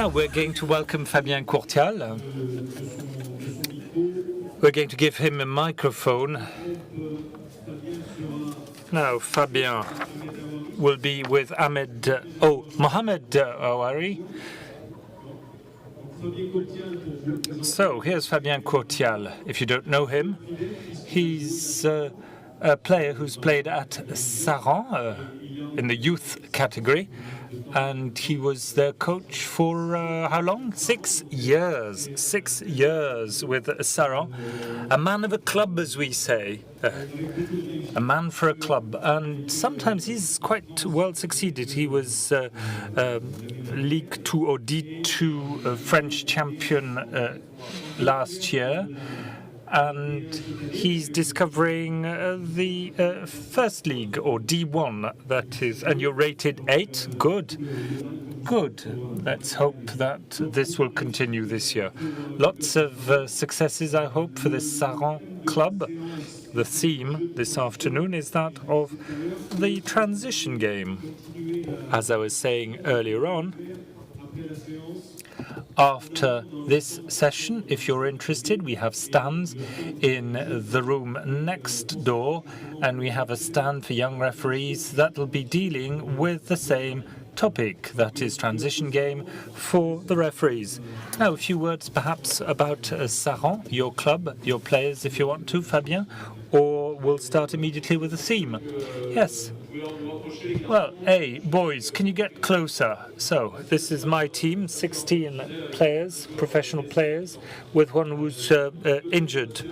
Now we're going to welcome Fabien Courtial. We're going to give him a microphone. Now Fabien will be with Mohamed Ouari. So here's Fabien Courtial. If you don't know him, he's a player who's played at Saran in the youth category, and he was their coach for how long? 6 years. 6 years with Saran. A man of a club, as we say. A man for a club. And sometimes he's quite well succeeded. He was Ligue 2 or D2 French champion last year. And he's discovering the First League, or D1, that is, and you're rated 8? Good. Good. Let's hope that this will continue this year. Lots of successes, I hope, for this Saran club. The theme this afternoon is that of the transition game. As I was saying earlier on, after this session, if you're interested, we have stands in the room next door, and we have a stand for young referees that will be dealing with the same topic, that is transition game for the referees. Now, a few words perhaps about Saran, your club, your players, if you want to, Fabien, or we'll start immediately with the theme. Yes. Well, hey, boys, can you get closer? So, this is my team, 16 players, professional players, with one who's injured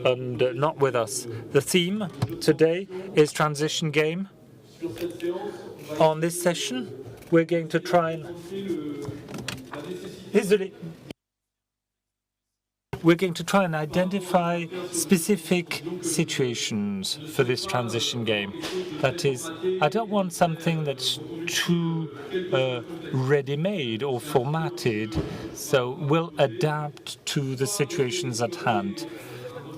and not with us. The theme today is transition game. On this session, we're going to try and... We're going to try and identify specific situations for this transition game. That is, I don't want something that's too ready-made or formatted, so we'll adapt to the situations at hand.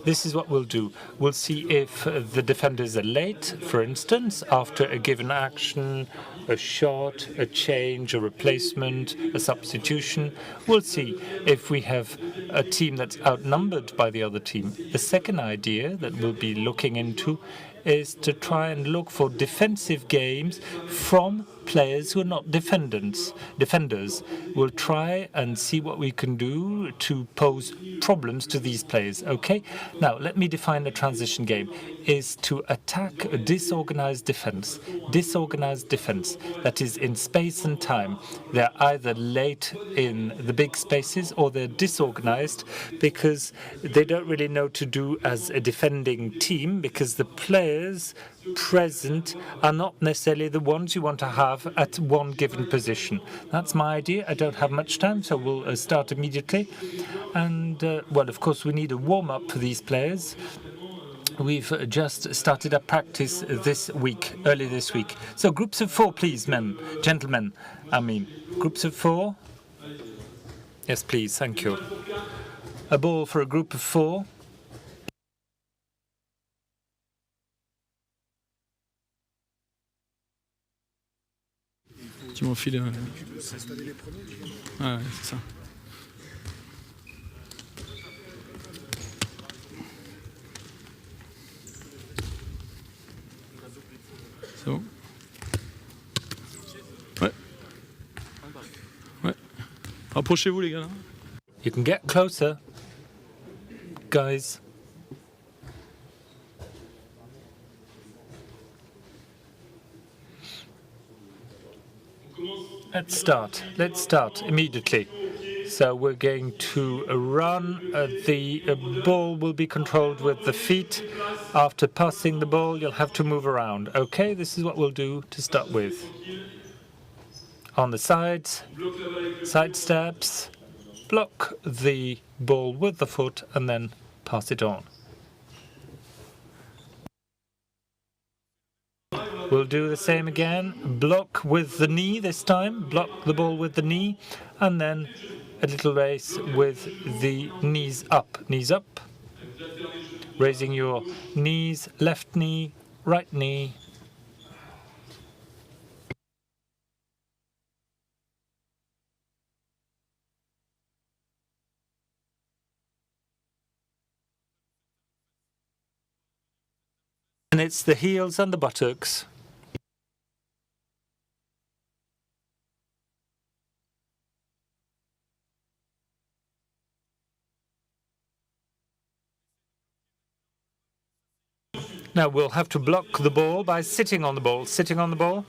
This is what we'll do. We'll see if the defenders are late, for instance, after a given action, a shot, a change, a replacement, a substitution. We'll see if we have a team that's outnumbered by the other team. The second idea that we'll be looking into is to try and look for defensive games from players who are not defenders. We'll try and see what we can do to pose problems to these players. Okay? Now, let me define a transition game. Is to attack a disorganized defense. Disorganized defense, that is in space and time. They're either late in the big spaces or they're disorganized because they don't really know what to do as a defending team, because the players present are not necessarily the ones you want to have at one given position. That's my idea. I don't have much time, so we'll start immediately. And, well, of course, we need a warm-up for these players. We've just started a practice early this week. So groups of 4, please, gentlemen. Groups of 4. Yes, please, thank you. A ball for a group of 4. Tu m'enfiles. Ah ouais, c'est ça. C'est bon? Ouais. Ouais. Rapprochez-vous, les gars. You can get closer, guys. Let's start immediately. So we're going to run. The ball will be controlled with the feet. After passing the ball, you'll have to move around. Okay, this is what we'll do to start with. On the sides, side steps, block the ball with the foot and then pass it on. We'll do the same again. Block with the knee this time. Block the ball with the knee. And then a little race with the knees up. Knees up. Raising your knees. Left knee, right knee. and it's the heels and the buttocks. Now we'll have to block the ball by sitting on the ball. Sitting on the ball.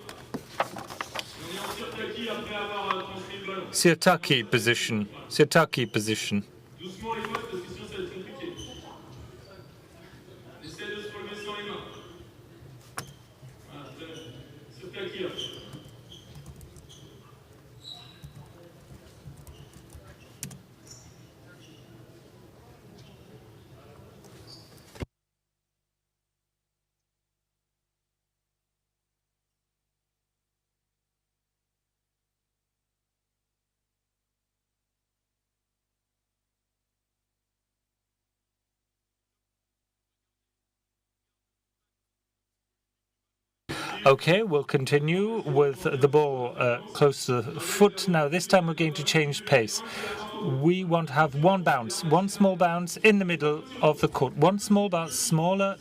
Sirtaki position. Sirtaki position. Okay, we'll continue with the ball close to the foot. Now, this time we're going to change pace. We want to have one bounce, one small bounce in the middle of the court. One small bounce, smaller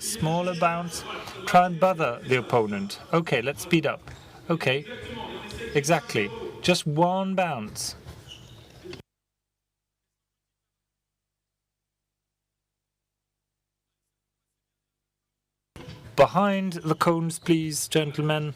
bounce. Try and bother the opponent. Okay, let's speed up. Okay, exactly. Just one bounce. Behind the cones, please, gentlemen.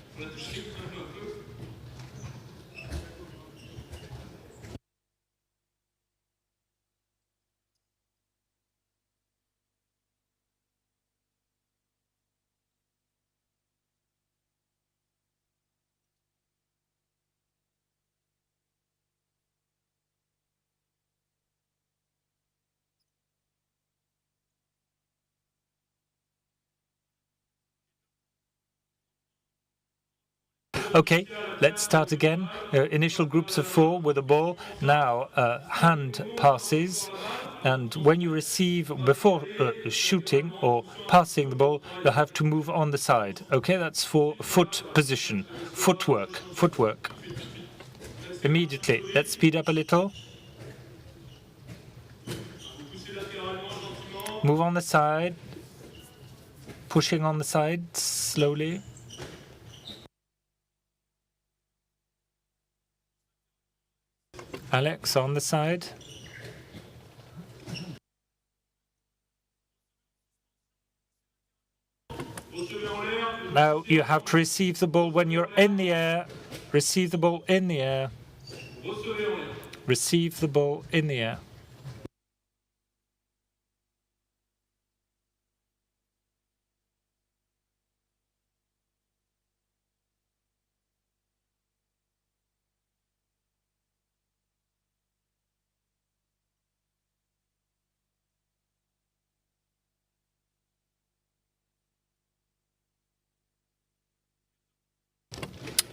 Okay, let's start again. Initial groups of 4 with a ball. Now hand passes. And when you receive, before shooting or passing the ball, you have to move on the side. Okay, that's for foot position. Footwork. Immediately. Let's speed up a little. Move on the side. Pushing on the side slowly. Alex on the side. Now you have to receive the ball when you're in the air. Receive the ball in the air. Receive the ball in the air.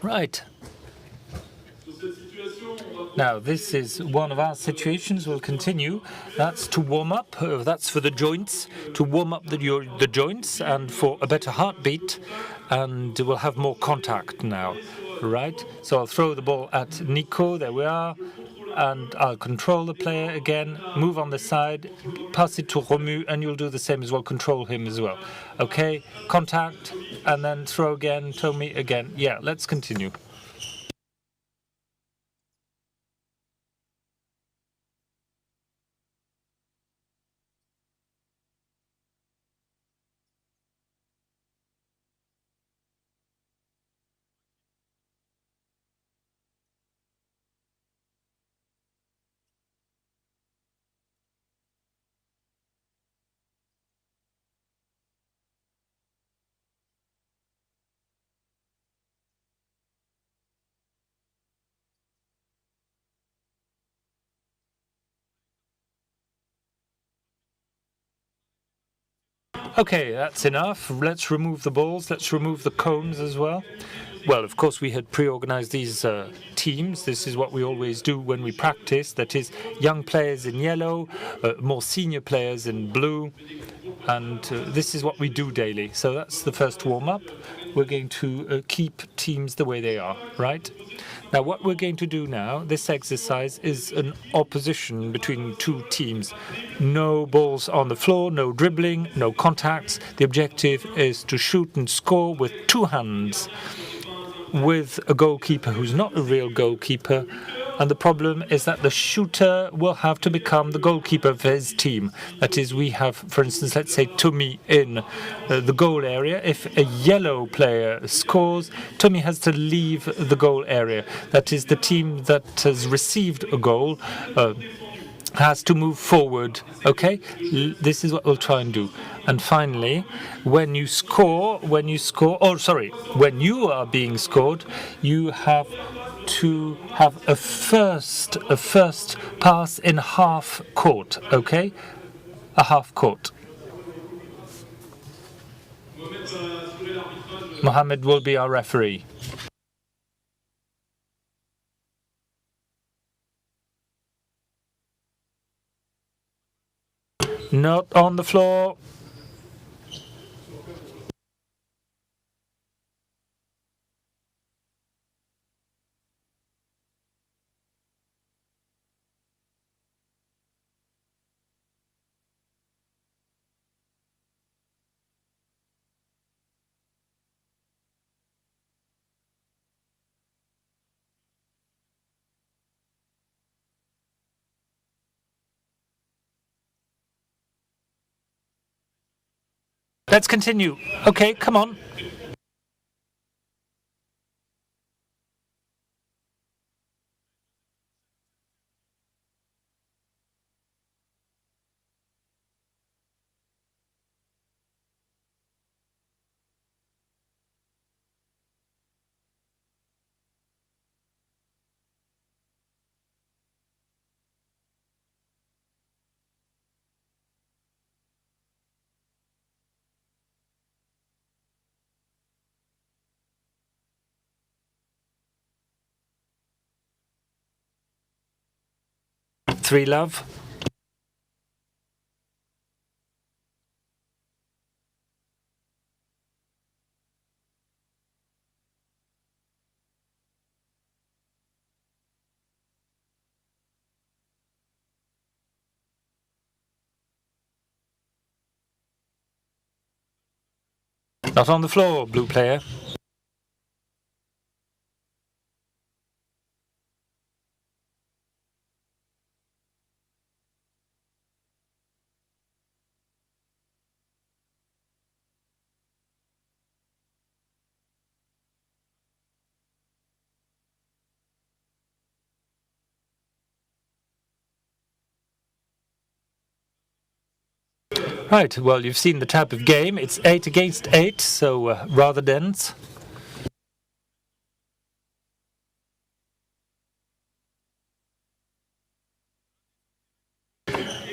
Right. Now, this is one of our situations. We'll continue. That's to warm up. That's for the joints, to warm up the joints and for a better heartbeat. And we'll have more contact now, right? So I'll throw the ball at Nico. There we are. And I'll control the player again, move on the side, pass it to Romu, and you'll do the same as well, control him as well. Okay, contact, and then throw again, Tommy again. Yeah, let's continue. Okay, that's enough. Let's remove the balls. Let's remove the cones as well. Well, of course, we had pre-organized these teams. This is what we always do when we practice. That is, young players in yellow, more senior players in blue. And this is what we do daily. So that's the first warm-up. We're going to keep teams the way they are, right? Now, what we're going to do now, this exercise is an opposition between two teams. No balls on the floor, no dribbling, no contacts. The objective is to shoot and score with two hands, with a goalkeeper who's not a real goalkeeper. And the problem is that the shooter will have to become the goalkeeper of his team. That is, we have, for instance, let's say Tommy in the goal area. If a yellow player scores, Tommy has to leave the goal area. That is, the team that has received a goal has to move forward. Okay, this is what we'll try and do. And finally, when you are being scored, you have to have a first pass in half court. Okay, a half court. Mohammed will be our referee. Not on the floor. Let's continue. Okay, come on. Three love. Not on the floor, blue player. Right, well, you've seen the type of game. It's 8 against 8, so rather dense.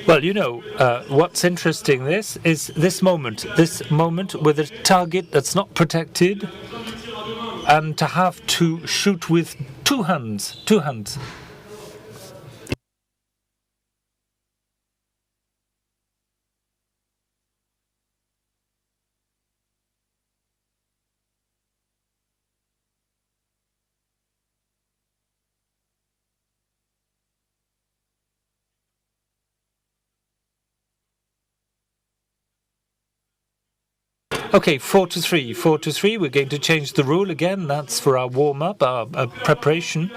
Well, you know, what's interesting is this moment with a target that's not protected, and to have to shoot with two hands. Okay, 4-3. 4-3. We're going to change the rule again. That's for our warm-up, our preparation.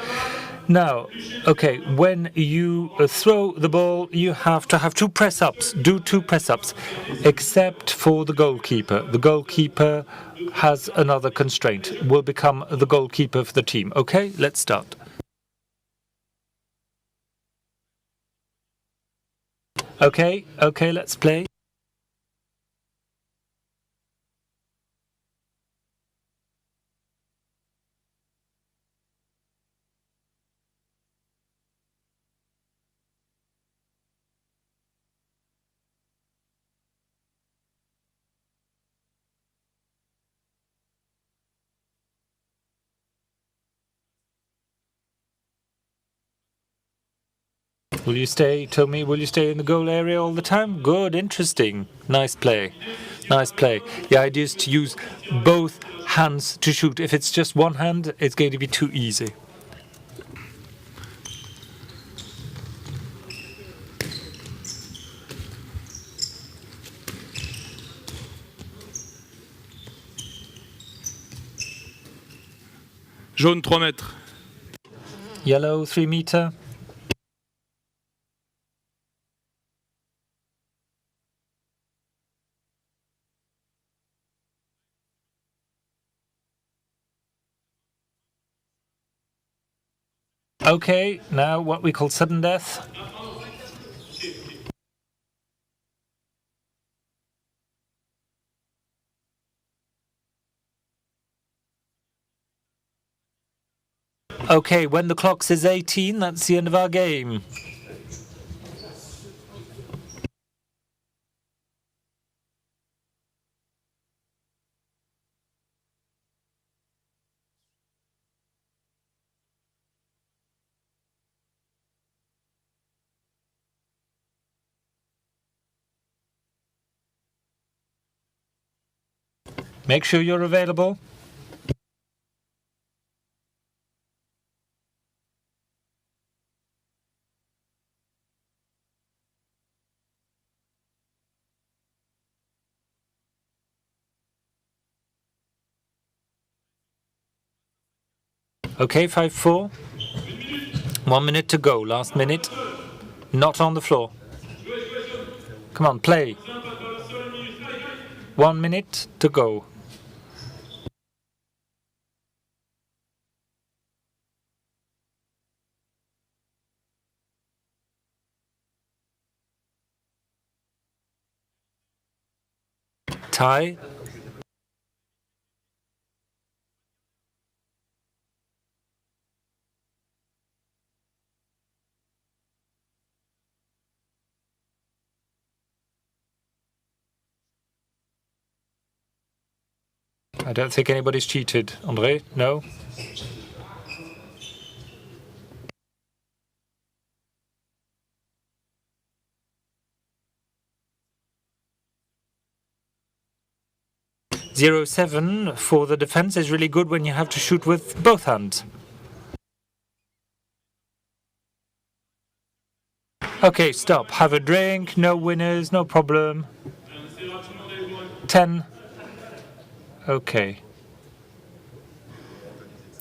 Now, okay, when you throw the ball, you have to have two press-ups. Do two press-ups, except for the goalkeeper. The goalkeeper has another constraint. Will become the goalkeeper for the team. Okay, let's start. Okay, let's play. Will you stay, Tommy? Will you stay in the goal area all the time? Good, interesting. Nice play. Nice play. The idea is to use both hands to shoot. If it's just one hand, it's going to be too easy. Jaune 3 mètres. Yellow 3 meter. Okay, now what we call sudden death. Okay, when the clock says 18, that's the end of our game. Make sure you're available. Okay, 5-4. 1 minute to go, last minute. Not on the floor. Come on, play. 1 minute to go. Tie. I don't think anybody's cheated. André, no? Zero 7 for the defense is really good when you have to shoot with both hands. Okay, stop. Have a drink. No winners, no problem. 10. Okay.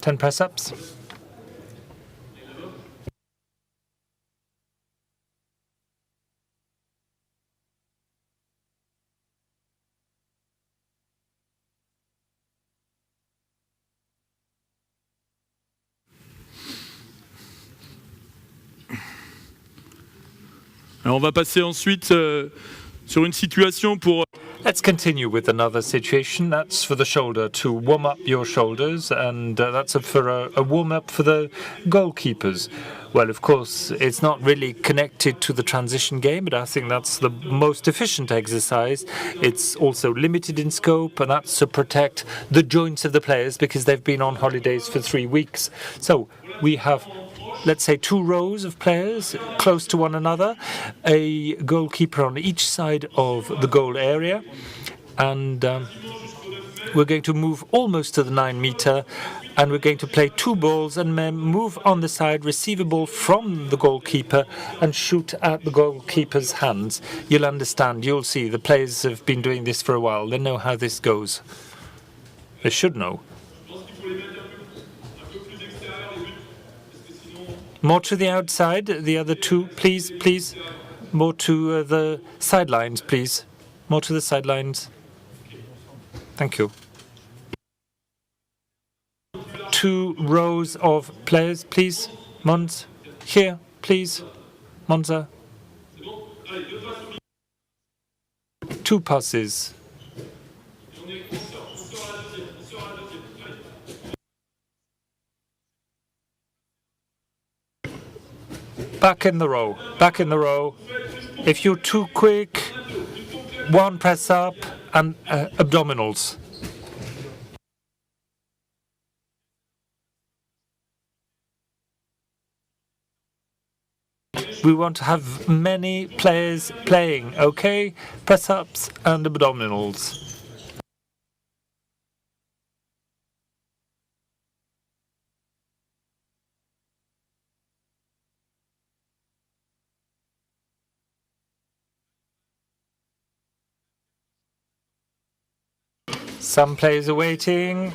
10 press-ups. Alors on va passer ensuite sur une situation pour... Let's continue with another situation. That's for the shoulder, to warm up your shoulders, and that's for a warm-up for the goalkeepers. Well, of course, it's not really connected to the transition game, but I think that's the most efficient exercise. It's also limited in scope, and that's to protect the joints of the players because they've been on holidays for 3 weeks. So we have, let's say, 2 rows of players close to one another, a goalkeeper on each side of the goal area, and we're going to move almost to the 9 meter, and we're going to play 2 balls and move on the side, receive a ball from the goalkeeper and shoot at the goalkeeper's hands. You'll understand, you'll see, the players have been doing this for a while. They know how this goes. They should know. More to the outside, the other 2, please, please. More to the sidelines, please. More to the sidelines. Thank you. 2 rows of players, please. Mons, here, please. Monza. 2 passes. Back in the row, back in the row. If you're too quick, 1 press up and abdominals. We want to have many players playing, okay? Press ups and abdominals. Some players are waiting.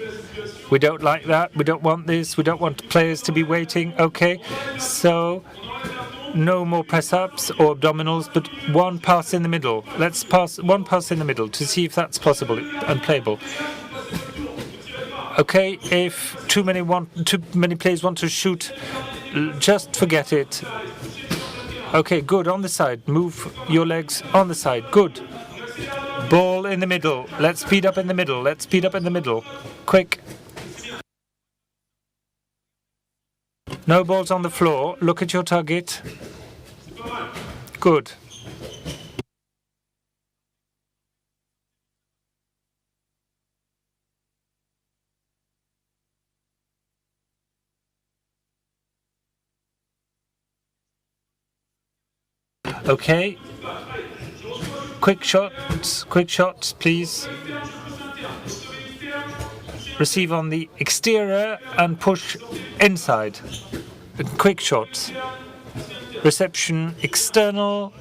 We don't like that. We don't want this. We don't want players to be waiting. Okay, so no more press-ups or abdominals, but one pass in the middle. Let's pass one pass in the middle to see if that's possible and playable. Okay, if too many players want to shoot, just forget it. Okay, good, on the side. Move your legs on the side. Good. Ball in the middle. Let's speed up in the middle. Let's speed up in the middle. Quick. No balls on the floor. Look at your target. Good. Okay. Quick shots, please. Receive on the exterior and push inside. Quick shots. Reception external.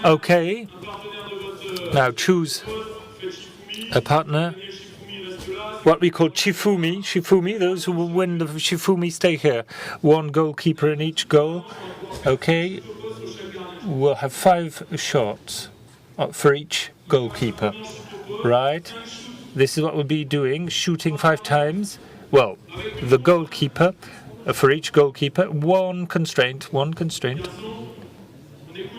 Okay. Now choose a partner. What we call Shifumi. Shifumi, those who will win the Shifumi stay here. One goalkeeper in each goal. Okay. We'll have 5 shots for each goalkeeper. Right? This is what we'll be doing, shooting 5 times. Well, the goalkeeper, for each goalkeeper, one constraint.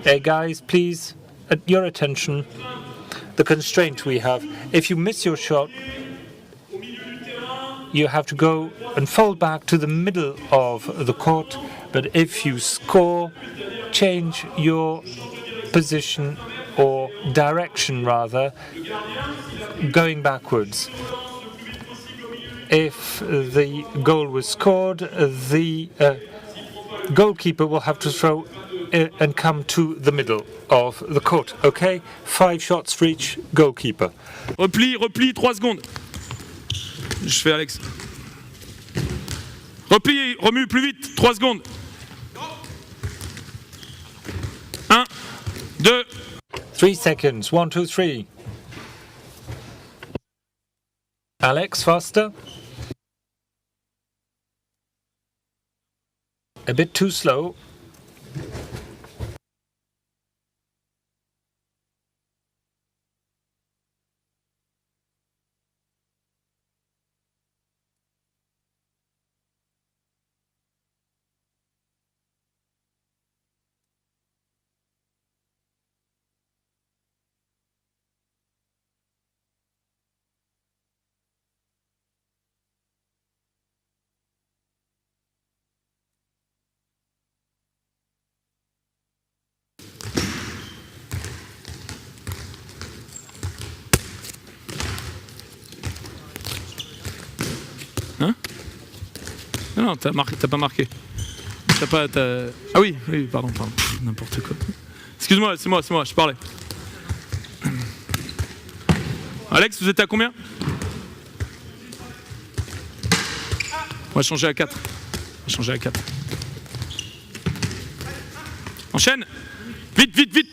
Hey guys, please, at your attention, the constraint we have. If you miss your shot, you have to go and fall back to the middle of the court. But if you score, change your position or direction rather, going backwards. If the goal was scored, the goalkeeper will have to throw and come to the middle of the court. Okay, 5 shots for each goalkeeper. Repli, 3 secondes. Je fais Alex. Repli, remue plus vite, 3 secondes. 1, 2. 3 seconds, 1, 2, 3. Alex, faster. A bit too slow. Hein? Non, t'as pas marqué. Ah oui, pardon. N'importe quoi. Excuse-moi, c'est moi, je parlais. Alex, vous êtes à combien? On va changer à 4. Enchaîne. Vite.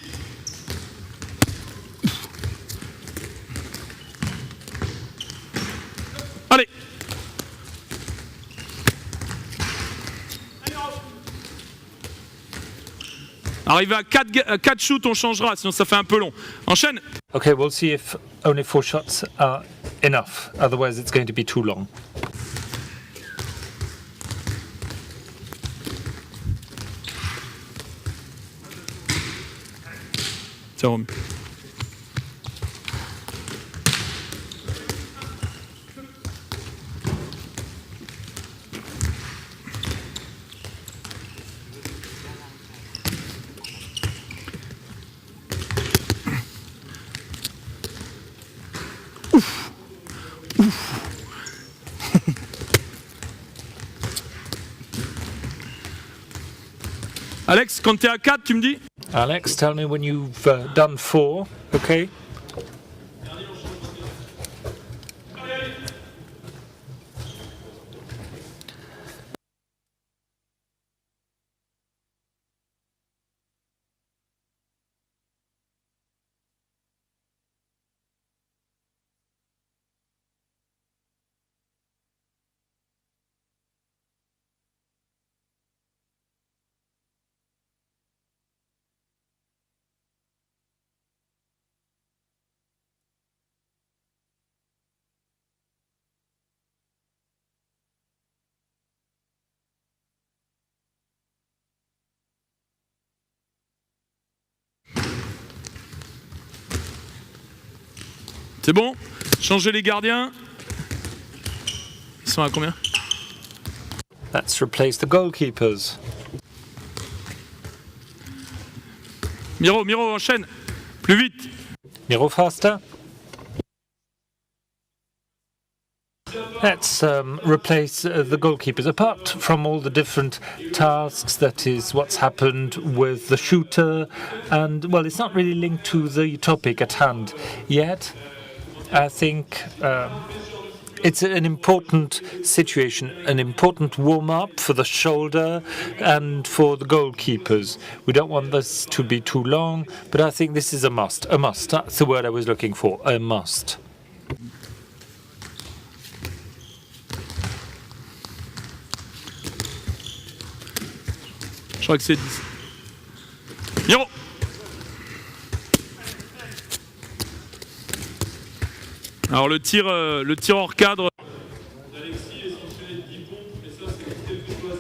Allez. Arrivé à 4 shoots, on changera, sinon ça fait un peu long. Enchaîne. Okay, we'll see if only 4 shots are enough. Otherwise, it's going to be too long. Tiens, Rome. Alex, quand t'es à 4, tu me dis? Alex, tell me when you've done 4, okay? C'est bon? Changez les gardiens. Ils sont à combien? Let's replace the goalkeepers. Miro, enchaîne. Plus vite. Miro, faster. Let's replace the goalkeepers. Apart from all the different tasks, that is what's happened with the shooter, and well, it's not really linked to the topic at hand yet. I think it's an important situation, an important warm-up for the shoulder and for the goalkeepers. We don't want this to be too long, but I think this is a must. A must. That's the word I was looking for. A must. Je crois que c'est 10. Miro. Alors le tir hors cadre.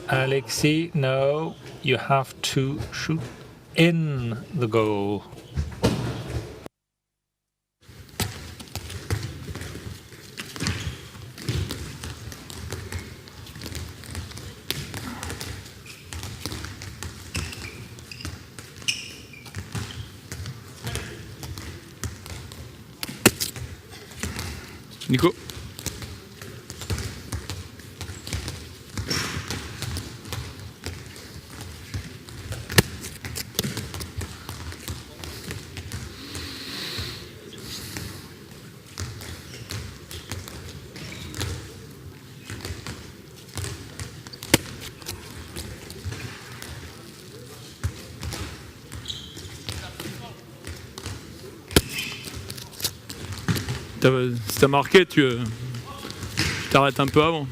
Alexis, no, you have to shoot in the goal. Nico. Si t'as marqué, tu t'arrêtes un peu avant.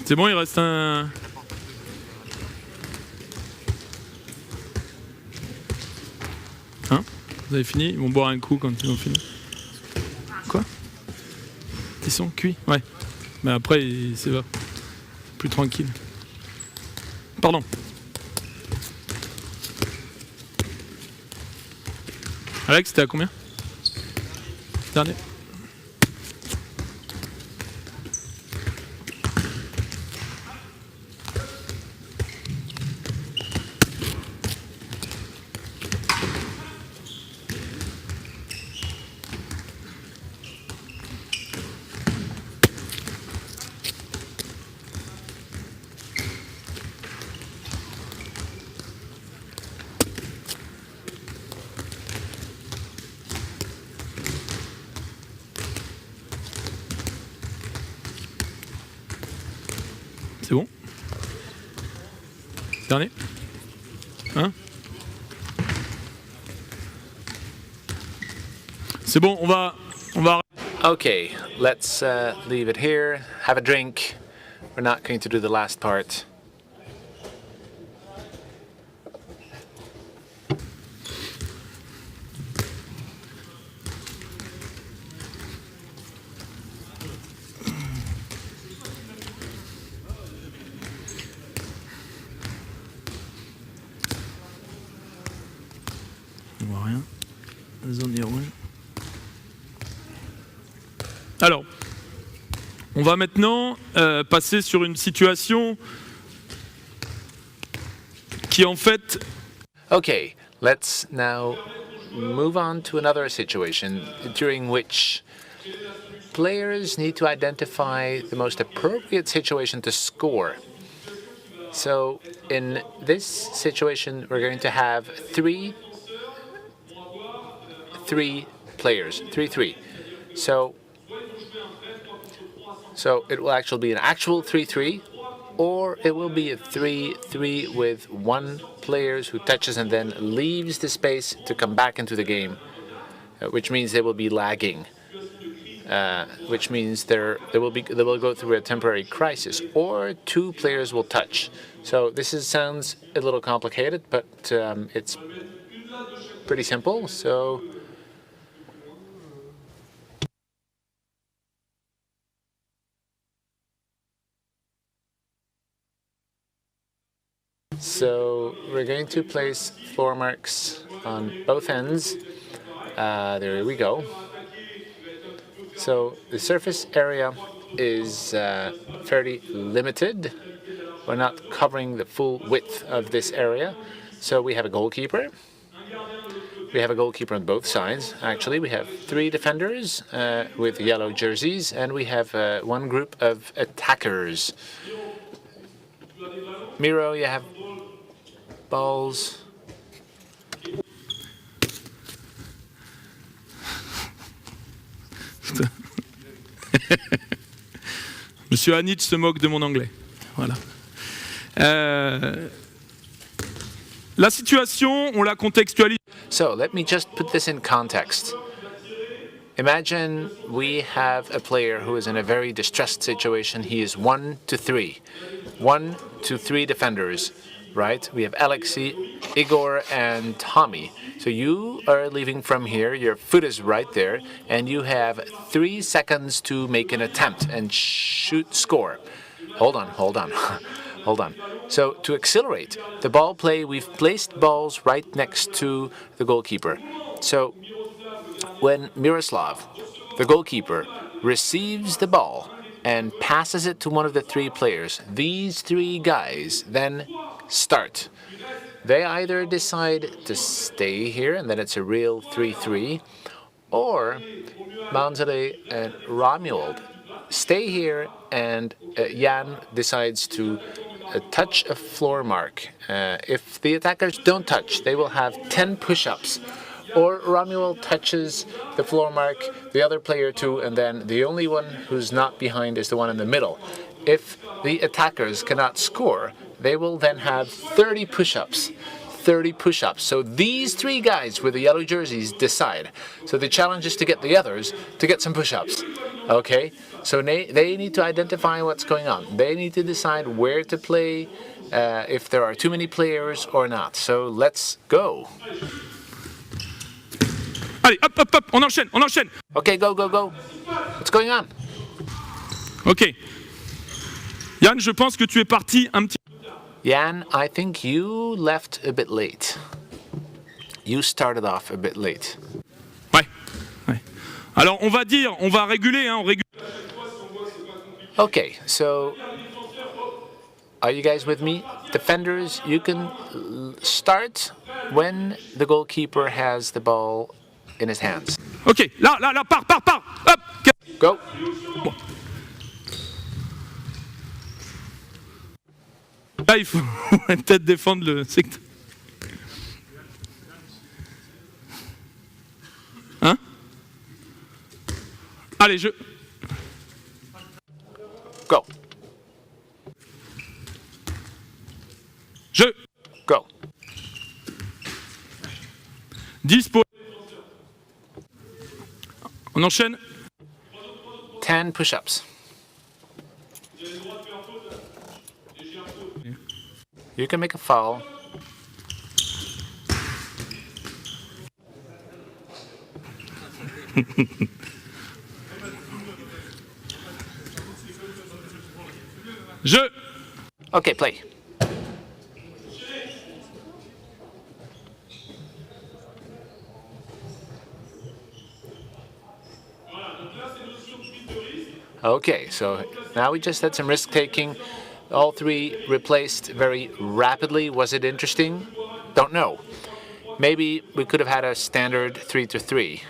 C'est bon, il reste un... Hein? Vous avez fini? Ils vont boire un coup quand ils ont fini. Quoi? Ils sont cuits? Ouais. Mais après, c'est va. Plus tranquille. Pardon. Alex, t'es à combien? Dernier. C'est bon? Dernier? Hein? C'est bon, on va... Okay, let's leave it here, have a drink. We're not going to do the last part. Zone est rouge. Alors, on va maintenant passer sur une situation qui en fait... Okay, let's now move on to another situation during which players need to identify the most appropriate situation to score. So in this situation, we're going to have three players, 3-3. So it will actually be an actual 3-3, or it will be a 3-3 with one player who touches and then leaves the space to come back into the game, which means they will be lagging. Which means they will go through a temporary crisis, or two players will touch. So this sounds a little complicated, but it's pretty simple. So we're going to place floor marks on both ends. There we go. So the surface area is fairly limited. We're not covering the full width of this area. So we have a goalkeeper. We have a goalkeeper on both sides. Actually, we have 3 defenders with yellow jerseys, and we have one group of attackers. Miro, you have balls. Monsieur Hanich se moque de mon anglais. Voilà. La situation, on la contextualise. So let me just put this in context. Imagine we have a player who is in a very distressed situation. He is 1-3. 1-3 defenders, right? We have Alexei, Igor, and Tommy. So you are leaving from here, your foot is right there, and you have 3 seconds to make an attempt and score. Hold on. Hold on. So to accelerate the ball play, we've placed balls right next to the goalkeeper. So when Miroslav, the goalkeeper, receives the ball and passes it to one of the 3 players, these 3 guys then start. They either decide to stay here, and then it's a real 3-3, or Manzale and Romuald stay here, and Jan decides to touch a floor mark. If the attackers don't touch, they will have 10 push-ups. Or Romuald touches the floor mark, the other player too, and then the only one who's not behind is the one in the middle. If the attackers cannot score, they will then have 30 push-ups. 30 push-ups. So these 3 guys with the yellow jerseys decide. So the challenge is to get the others to get some push-ups. Okay? So they need to identify what's going on. They need to decide where to play, if there are too many players or not. So let's go. Allez, hop, on enchaîne. Okay, go. What's going on? Ok. Yann, je pense que tu es parti un petit... Jan, I think you left a bit late. You started off a bit late. Ouais. Alors, on va réguler, on régule. Okay, so are you guys with me? Defenders, you can start when the goalkeeper has the ball in his hands. Ok, là, pars, hop. Go. Bon. Là, il faut peut-être défendre le secteur. Hein? Allez, Go. Go. Dispo. On enchaîne. 10 push-ups. You can make a foul. Okay, play. Okay, so now we just had some risk taking. All three replaced very rapidly. Was it interesting? Don't know. Maybe we could have had a standard 3-3.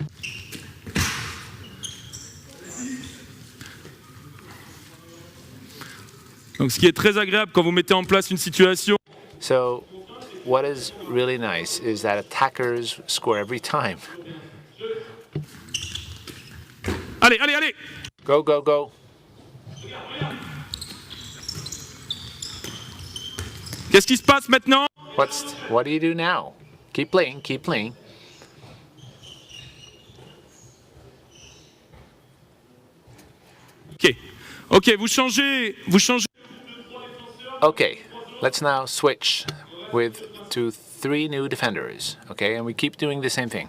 Donc ce qui est très agréable quand vous mettez en place une situation, So what is really nice is that attackers score every time. allez, allez, allez. Go, go, go. Qu'est-ce qui se passe maintenant? What do you do now? Keep playing, keep playing. Ok, ok, vous changez. Okay, let's now switch to 3 new defenders. Okay, and we keep doing the same thing.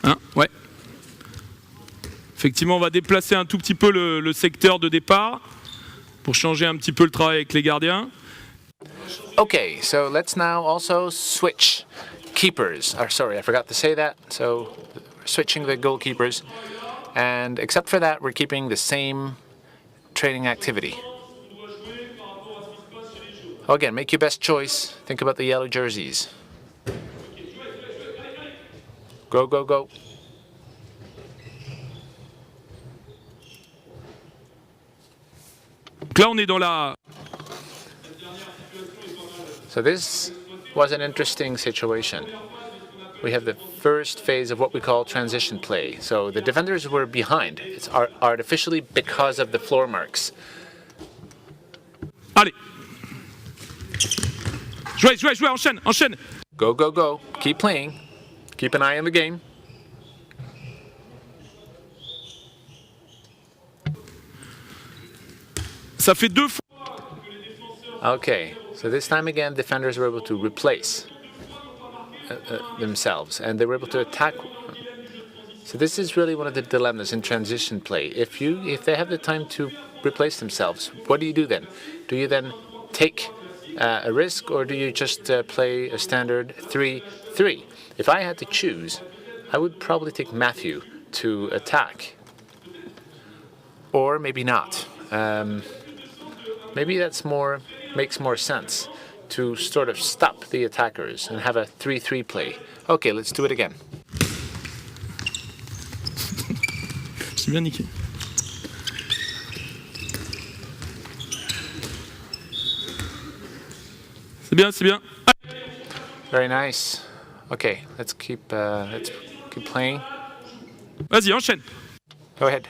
Hein, ouais. Effectivement, on va déplacer un tout petit peu le secteur de départ pour changer un petit peu le travail avec les gardiens. Okay, so let's now also switch keepers. Sorry, I forgot to say that. So we're switching the goalkeepers. And except for that, we're keeping the same training activity. Oh, again, make your best choice. Think about the yellow jerseys. Go, go, go. Donc là, on est dans la. So this was an interesting situation. We have the first phase of what we call transition play. So the defenders were behind. It's artificially because of the floor marks. Allez. Jouez, jouez, jouez, enchaîne, enchaîne. Go, go, go. Keep playing. Keep an eye on the game. Ça fait 2 fois. Okay, so this time again, defenders were able to replace themselves, and they were able to attack. So this is really one of the dilemmas in transition play. If they have the time to replace themselves, what do you do then? Do you then take a risk, or do you just play a standard 3-3? If I had to choose, I would probably take Matthew to attack, or maybe not. Maybe that's makes more sense to sort of stop the attackers and have a 3-3 play. Okay, let's do it again. J'ai bien niqué. C'est bien, c'est bien. Very nice. Okay, let's keep playing. Vas-y, enchaîne. Go ahead.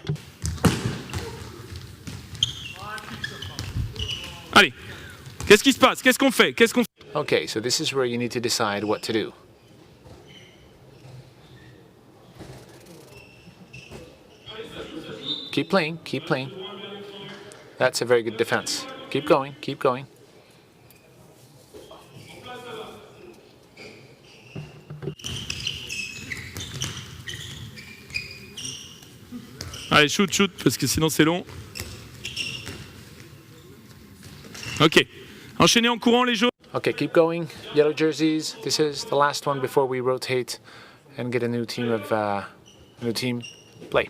Allez. Qu'est-ce qui se passe? Qu'est-ce qu'on fait? Okay, so this is where you need to decide what to do. Keep playing, keep playing. That's a very good defense. Keep going, keep going. Allez, shoot, shoot, parce que sinon c'est long. Ok. Enchaînez en courant les jaunes. Okay, keep going. Yellow jerseys. This is the last one before we rotate and get a new team play.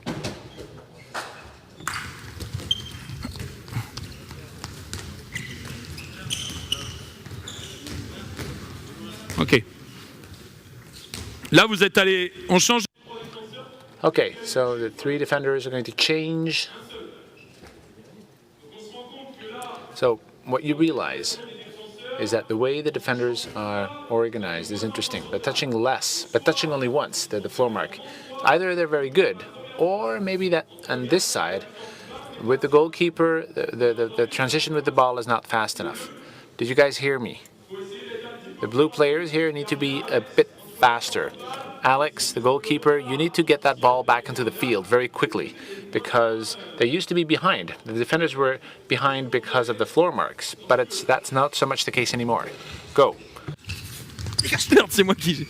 Ok. Là, vous êtes allé. On change. Okay, so the 3 defenders are going to change. So what you realize is that the way the defenders are organized is interesting. But touching only once, the floor mark. Either they're very good, or maybe that on this side, with the goalkeeper, the transition with the ball is not fast enough. Did you guys hear me? The blue players here need to be a bit faster. Alex, the goalkeeper, you need to get that ball back into the field very quickly, because they used to be behind. The defenders were behind because of the floor marks, but that's not so much the case anymore. Go. Merde, c'est moi qui.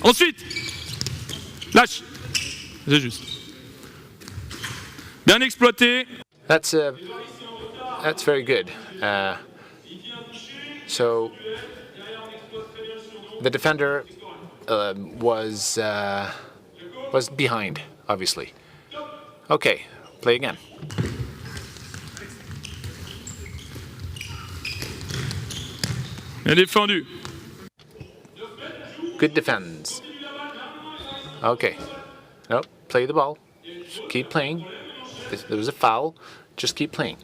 Ensuite, lâche. C'est juste. Bien exploité. That's very good. So the defender was behind, obviously. Okay, play again. Bien défendu. Good defense. Okay. Nope, play the ball. Just keep playing. There was a foul. Just keep playing.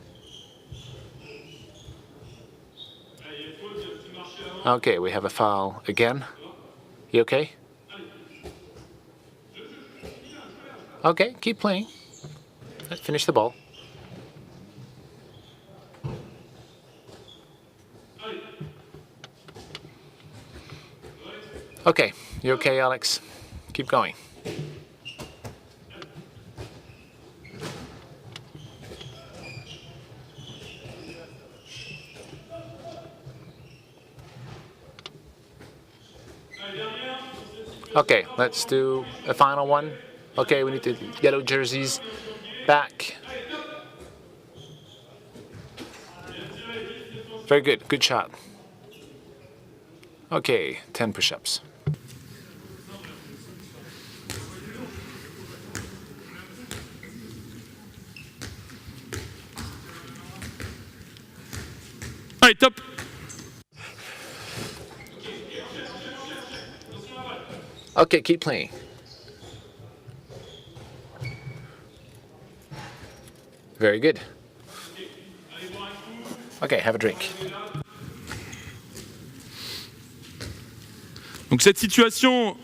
Okay, we have a foul again. You okay? Okay, keep playing. Let's finish the ball. Okay, you okay, Alex? Keep going. Okay, let's do a final one. Okay, we need the yellow jerseys back. Very good, good shot. Okay, 10 push-ups. Allez, top. Okay, keep playing. Very good. Okay, have a drink. Donc cette situation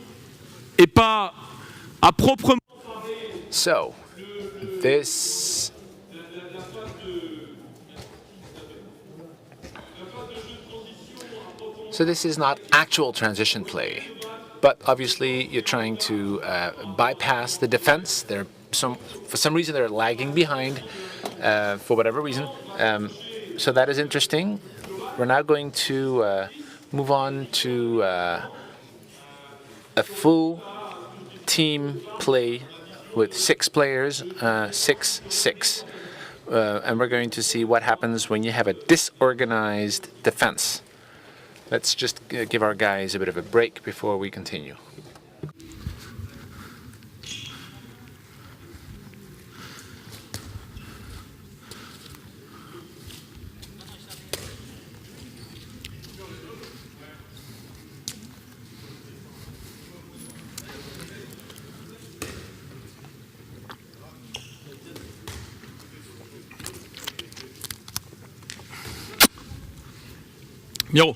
est pas à proprement. So, this is not actual transition play, but obviously you're trying to bypass the defense. For some reason they're lagging behind, for whatever reason. So that is interesting. We're now going to move on to a full team play with 6 players, 6-6. And we're going to see what happens when you have a disorganized defense. Let's just give our guys a bit of a break before we continue. Miro.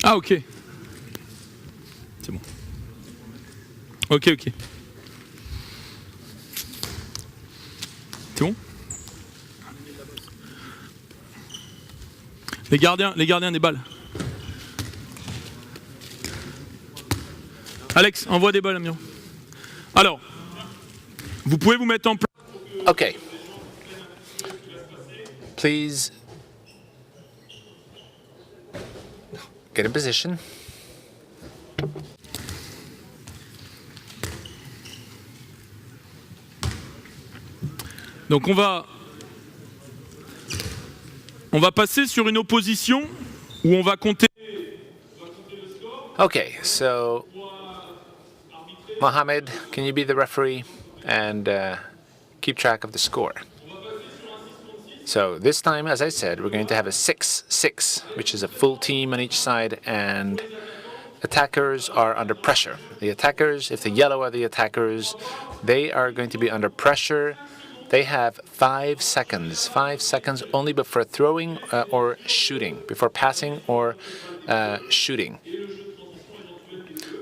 Ah, ok. C'est bon. Ok. C'est bon? Les gardiens des balles. Alex, envoie des balles à Miro. Alors, vous pouvez vous mettre en place. Okay. Please get in position. Donc on va passer sur une opposition où on va compter. Okay, so Mohammed, can you be the referee and keep track of the score? So this time, as I said, we're going to have a 6-6, which is a full team on each side, and attackers are under pressure. The attackers, if the yellow are the attackers, they are going to be under pressure. They have 5 seconds. 5 seconds only before throwing or shooting, before passing or shooting.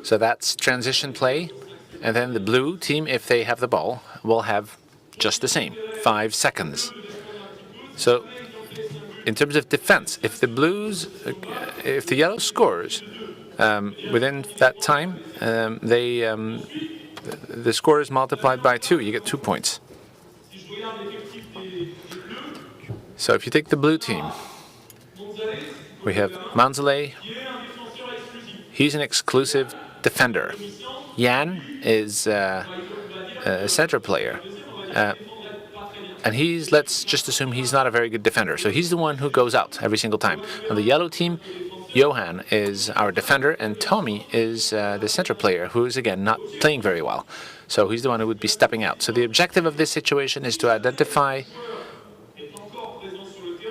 So that's transition play. And then the blue team, if they have the ball, will have just the same, 5 seconds. So in terms of defense, if the yellow scores within that time, the score is multiplied by 2. You get 2 points. So if you take the blue team, we have Manzale. He's an exclusive defender. Jan is a center player. And let's just assume he's not a very good defender. So he's the one who goes out every single time. On the yellow team, Johan is our defender, and Tommy is the center player, who is, again, not playing very well. So he's the one who would be stepping out. So the objective of this situation is to identify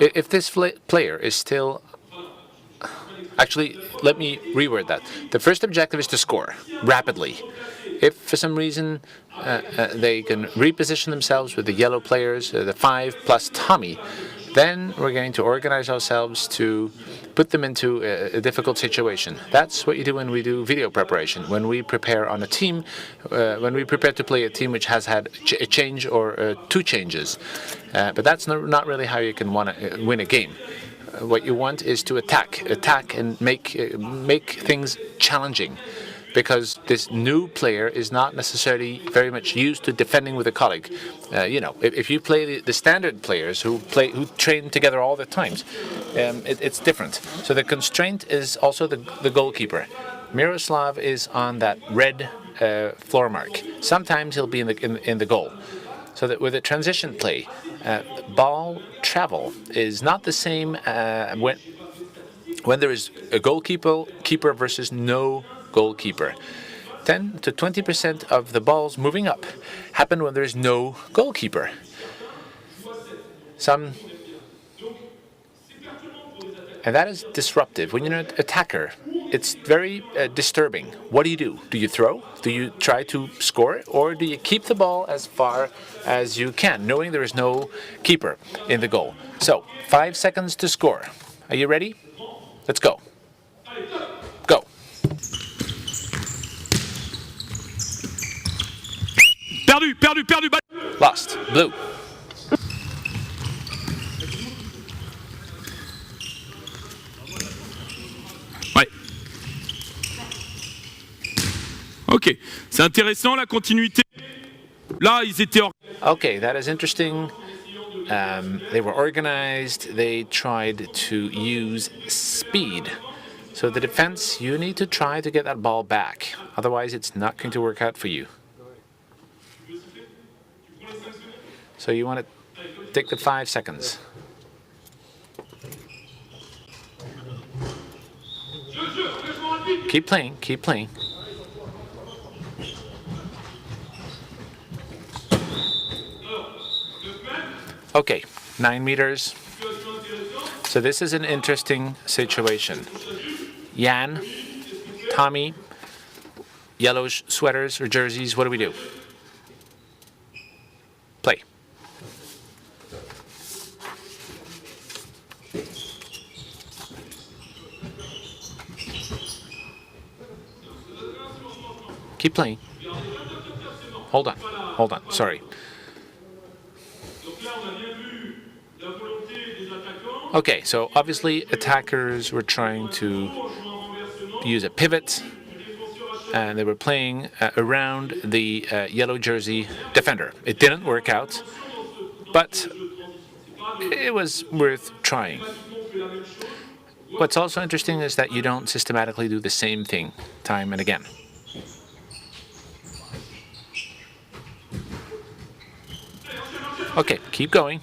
if this player is still... Actually, let me reword that. The first objective is to score rapidly. If for some reason they can reposition themselves with the yellow players, the 5 plus Tommy, then we're going to organize ourselves to put them into a difficult situation. That's what you do when we do video preparation. When we prepare on a team, when we prepare to play a team which has had a change or 2 changes. But that's not really how you can win a game. What you want is to attack and make things challenging, because this new player is not necessarily very much used to defending with a colleague. If you play the standard players who train together all the times, it's different. So the constraint is also the goalkeeper. Miroslav is on that red floor mark. Sometimes he'll be in the goal. So that with a transition play, ball travel is not the same when there is a goalkeeper versus no goalkeeper. 10 to 20% of the balls moving up happen when there is no goalkeeper. And that is disruptive. When you're an attacker, it's very disturbing. What do? Do you throw? Do you try to score? Or do you keep the ball as far as you can, knowing there is no keeper in the goal? So, 5 seconds to score. Are you ready? Let's go. Go. Perdu. Lost. Blue. Ouais. Ok, c'est intéressant la continuité. Là, ils étaient Okay, that is interesting. They were organized. They tried to use speed. So the defense, you need to try to get that ball back. Otherwise, it's not going to work out for you. So you want to take the 5 seconds. Keep playing. Okay, 9 meters. So this is an interesting situation. Jan, Tommy, yellow sweaters or jerseys, what do we do? Play. Keep playing. Hold on, sorry. Okay, so obviously attackers were trying to use a pivot, and they were playing around the yellow jersey defender. It didn't work out, but it was worth trying. What's also interesting is that you don't systematically do the same thing time and again. Okay, keep going.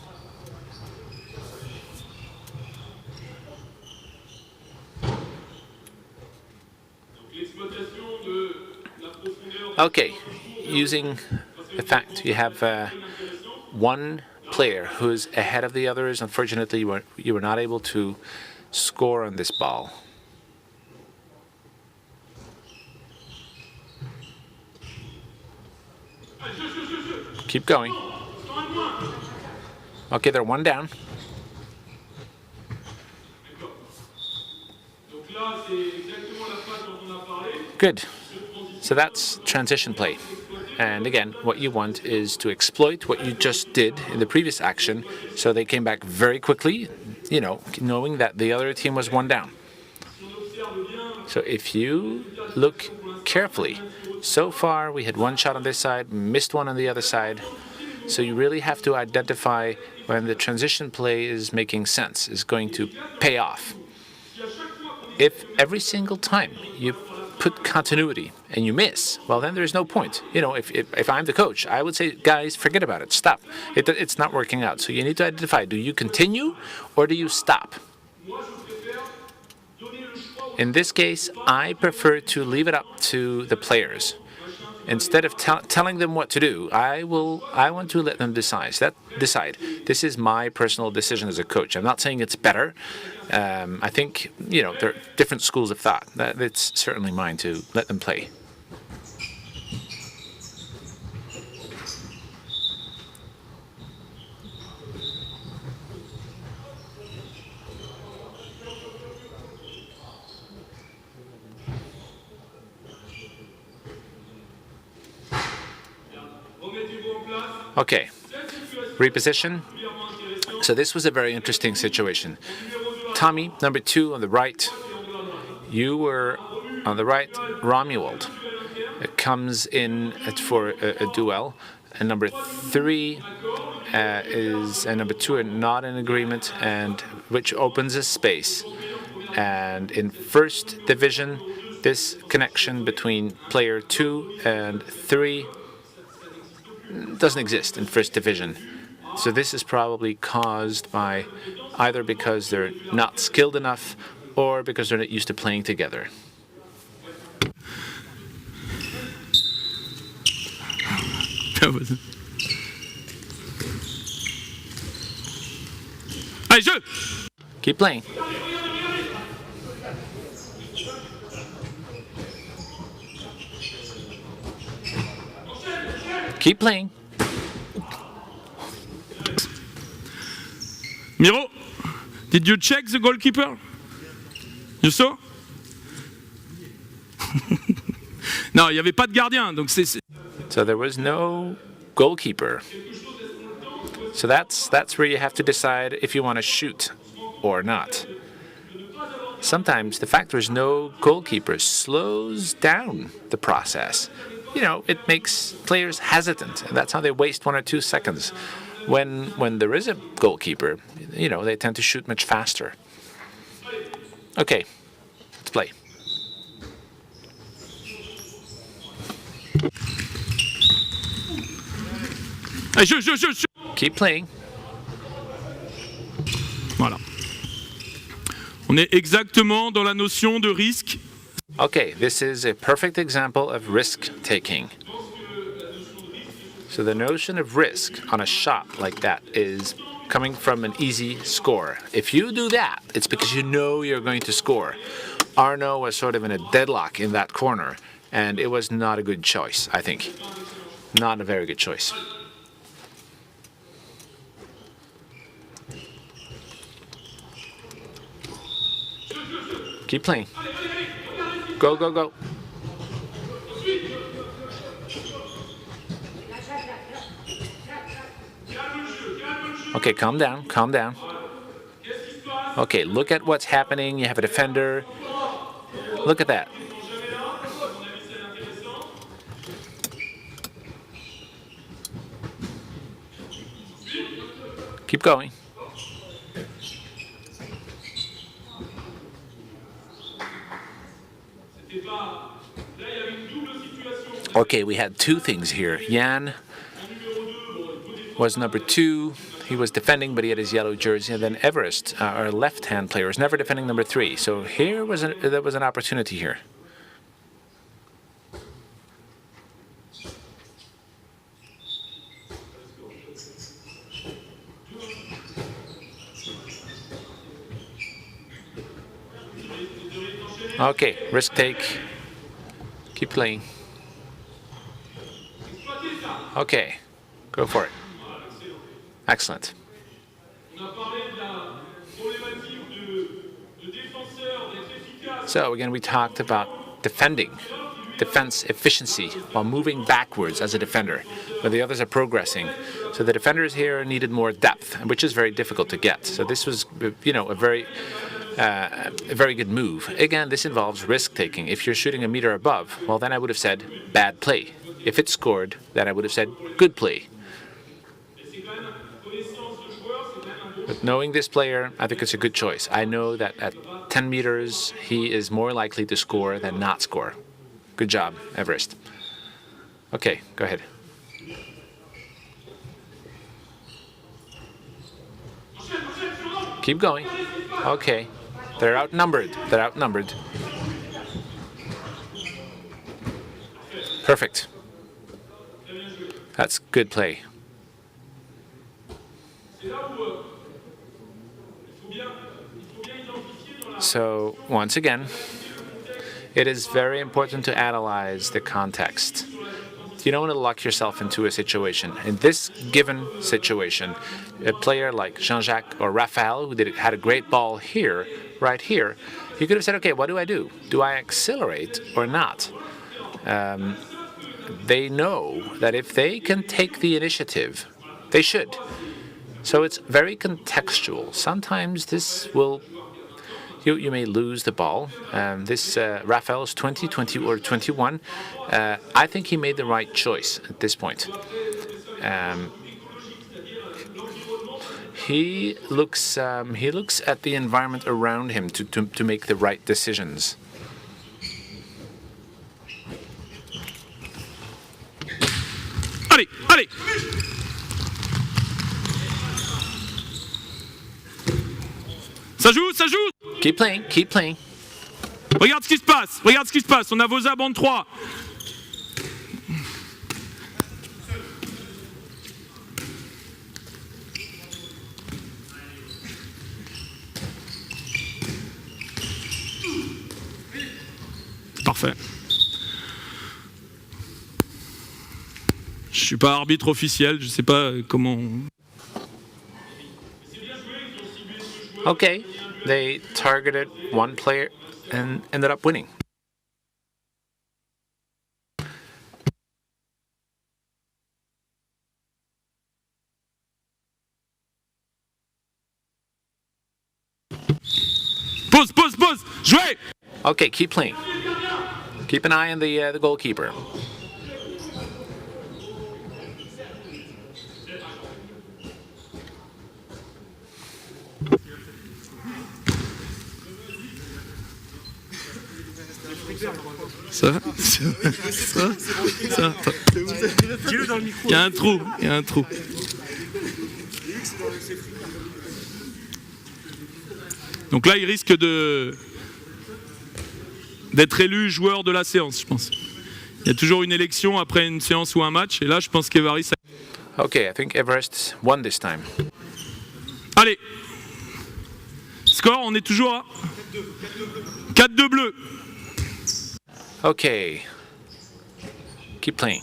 Okay, using the fact you have one player who is ahead of the others, unfortunately you were not able to score on this ball. Keep going. Okay, they're 1 down. Good. So that's transition play. And again, what you want is to exploit what you just did in the previous action, so they came back very quickly, knowing that the other team was 1 down. So if you look carefully, so far we had 1 shot on this side, missed 1 on the other side. So you really have to identify when the transition play is making sense, is going to pay off. If every single time you put continuity and you miss, well, then there's no point. If I'm the coach, I would say, guys, forget about it. Stop. It's not working out. So you need to identify, do you continue or do you stop? In this case, I prefer to leave it up to the players. Instead of telling them what to do, I want to let them decide. This is my personal decision as a coach. I'm not saying it's better. I think, there are different schools of thought. It's certainly mine to let them play. Okay, reposition. So this was a very interesting situation. Tommy, number 2 on the right. You were on the right. Romuald comes in for a duel. And number 3 and number 2 are not in agreement, and which opens a space. And in first division, this connection between player 2 and 3 doesn't exist in first division. So this is probably caused by either because they're not skilled enough or because they're not used to playing together. Allez, jeu! Keep playing. Keep playing. Miro, did you check the goalkeeper? You saw? Non, il n'y avait pas de gardien, donc c'est. So there was no goalkeeper. So that's where you have to decide if you want to shoot or not. Sometimes the fact there's no goalkeeper slows down the process. It makes players hesitant, and that's how they waste 1 or 2 seconds. When there is a goalkeeper, they tend to shoot much faster. Okay, let's play. Allez, jeu! Keep playing. Voilà. On est exactement dans la notion de risque. Okay, this is a perfect example of risk-taking. So the notion of risk on a shot like that is coming from an easy score. If you do that, it's because you know you're going to score. Arnaud was sort of in a deadlock in that corner, and it was not a good choice, I think. Not a very good choice. Keep playing. Go, go, go. Okay, calm down, calm down. Okay, look at what's happening. You have a defender. Look at that. Keep going. Okay, we had 2 things here. Jan was number 2. He was defending, but he had his yellow jersey. And then Everest, our left-hand player, was never defending number 3. So there was an opportunity here. Okay, risk take. Keep playing. Okay, go for it. Excellent. So again, we talked about defense efficiency while moving backwards as a defender, where the others are progressing. So the defenders here needed more depth, which is very difficult to get. So this was, a very good move. Again, this involves risk-taking. If you're shooting a meter above, well, then I would have said bad play. If it scored, then I would have said good play. But knowing this player, I think it's a good choice. I know that at 10 meters, he is more likely to score than not score. Good job, Everest. Okay, go ahead. Keep going. Okay. They're outnumbered. Perfect. That's good play. So, once again, it is very important to analyze the context. You don't want to lock yourself into a situation. In this given situation, a player like Jean-Jacques or Raphael, who had a great ball here, right here, you could have said, okay, what do I do? Do I accelerate or not? They know that if they can take the initiative, they should. So it's very contextual. Sometimes this will, you may lose the ball. This Raphael is 20, 20, or 21. I think he made the right choice at this point. He looks at the environment around him to make the right decisions. Allez, allez. Ça joue, ça joue. Keep playing, keep playing. Regarde ce qui se passe, regarde ce qui se passe. On a vos à bande 3. Parfait. Je suis pas arbitre officiel, je sais pas comment. Okay, they targeted one player and ended up winning. Pause, pause, pause. Jouez. Okay, keep playing. Keep an eye on the goalkeeper. Ça va. Il y a un trou, il y a un trou. Donc là, il risque d'être élu joueur de la séance, je pense. Il y a toujours une élection après une séance ou un match, et là, je pense qu'Evaris... Okay, I think Everest won this time. Allez. Score, on est toujours à 4-2 bleu. Okay. Keep playing.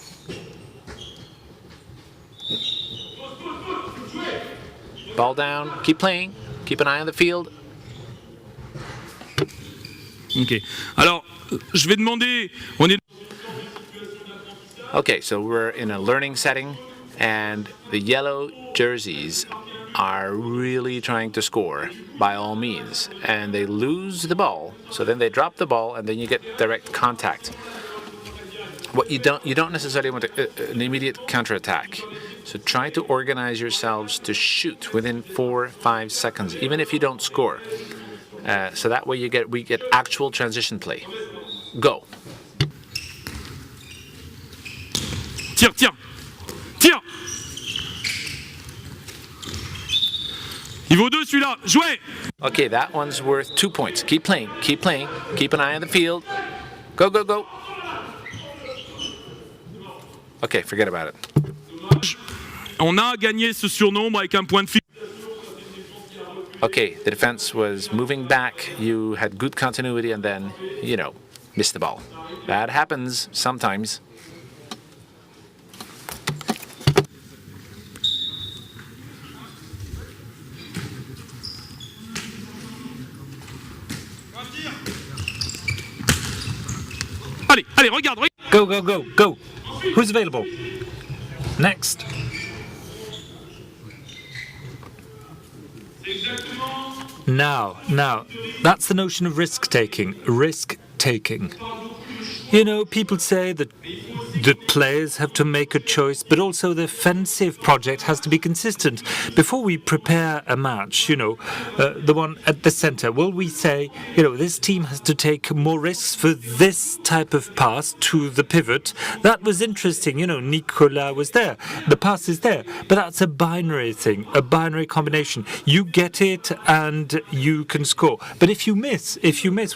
Ball down. Keep playing. Keep an eye on the field. Ok. Alors, je vais demander... Okay, so we're in a learning setting, and the yellow jerseys are really trying to score by all means, and they lose the ball. So then they drop the ball, and then you get direct contact. What you don't necessarily want an immediate counterattack. So try to organize yourselves to shoot within 4-5 seconds, even if you don't score. So that way we get actual transition play. Go. Tire, tire, tire. Il vaut 2 celui-là. Jouez. Okay, that one's worth 2 points. Keep playing, keep playing. Keep an eye on the field. Go, go, go. Okay, forget about it. On a gagné ce surnombre avec un point de fil. Okay, the defense was moving back. You had good continuity and then, missed the ball. That happens sometimes. Allez, allez, regarde. Go, go, go, go. Who's available? Next. Now, that's the notion of risk-taking. Risk-taking. People say that players have to make a choice, but also the offensive project has to be consistent. Before we prepare a match, the one at the center, will we say, this team has to take more risks for this type of pass to the pivot? That was interesting. Nicolas was there. The pass is there, but that's a binary thing, a binary combination. You get it and you can score. But if you miss,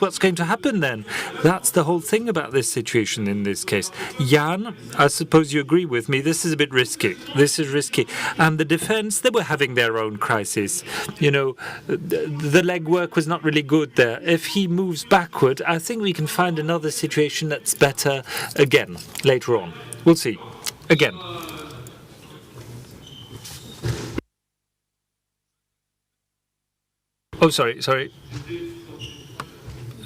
what's going to happen then? That's the whole thing about this situation in this case. Jan Yann, I suppose you agree with me, this is a bit risky. This is risky. And the defense, they were having their own crisis. You know, the legwork was not really good there. If he moves backward, I think we can find another situation that's better again later on. We'll see. Again. Oh, sorry.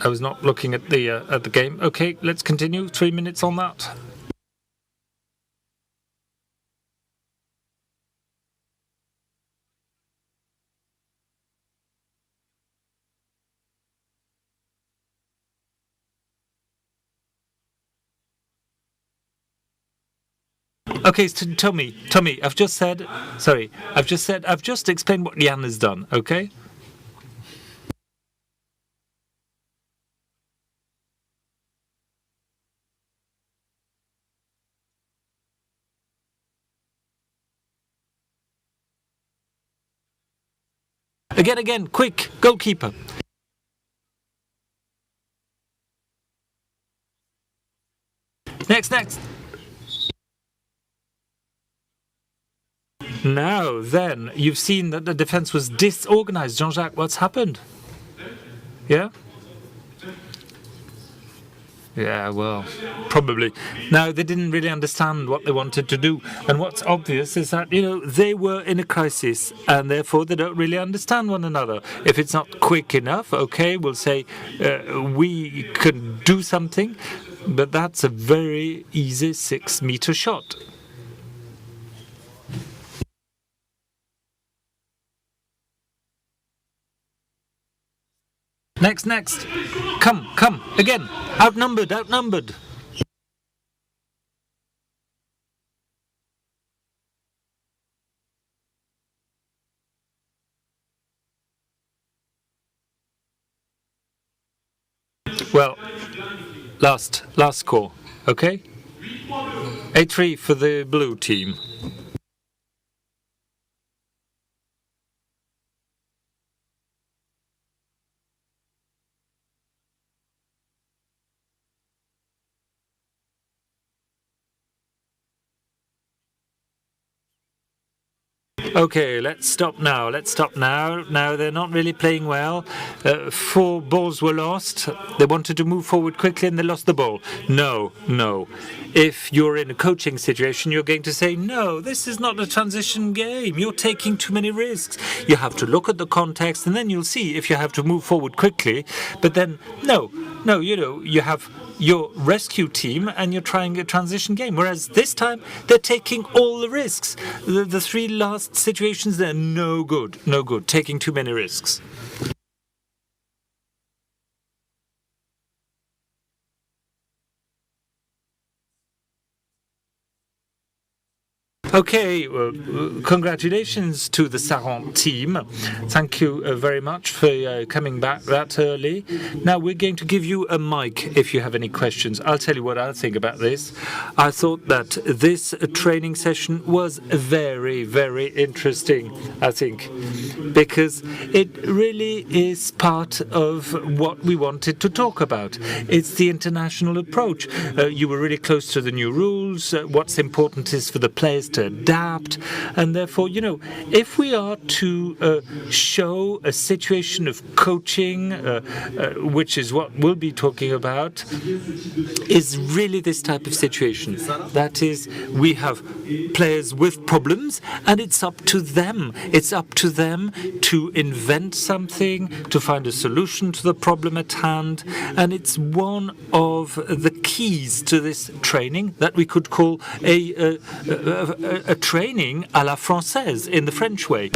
I was not looking at the game. Okay, let's continue. 3 minutes on that. Okay, so Tommy, I've just explained what Yann has done, okay? Again, quick, goalkeeper. Next. Now, then, you've seen that the defense was disorganized. Jean-Jacques, what's happened? Yeah? Yeah, well, probably. Now, they didn't really understand what they wanted to do. And what's obvious is that, you know, they were in a crisis and therefore they don't really understand one another. If it's not quick enough, okay, we'll say we can do something, but that's a very easy 6-meter shot. Next. Come, again. Outnumbered. Well, last score, okay? 8-3 for the blue team. Okay, let's stop now. Now they're not really playing well. 4 balls were lost. They wanted to move forward quickly and they lost the ball. No. If you're in a coaching situation, you're going to say, no, this is not a transition game. You're taking too many risks. You have to look at the context and then you'll see if you have to move forward quickly. But then, no, you know, you have your rescue team and you're trying a transition game. Whereas this time, they're taking all the risks. The 3 last situations, they're no good, taking too many risks. Okay, congratulations to the Saran team. Thank you very much for coming back that early. Now we're going to give you a mic if you have any questions. I'll tell you what I think about this. I thought that this training session was very, very interesting, I think, because it really is part of what we wanted to talk about. It's the international approach. You were really close to the new rules. What's important is for the players to adapt, and therefore, you know, if we are to show a situation of coaching, which is what we'll be talking about, is really this type of situation. That is, we have players with problems, and it's up to them. It's up to them to invent something, to find a solution to the problem at hand, and it's one of the keys to this training that we could call a training à la française, in the French way.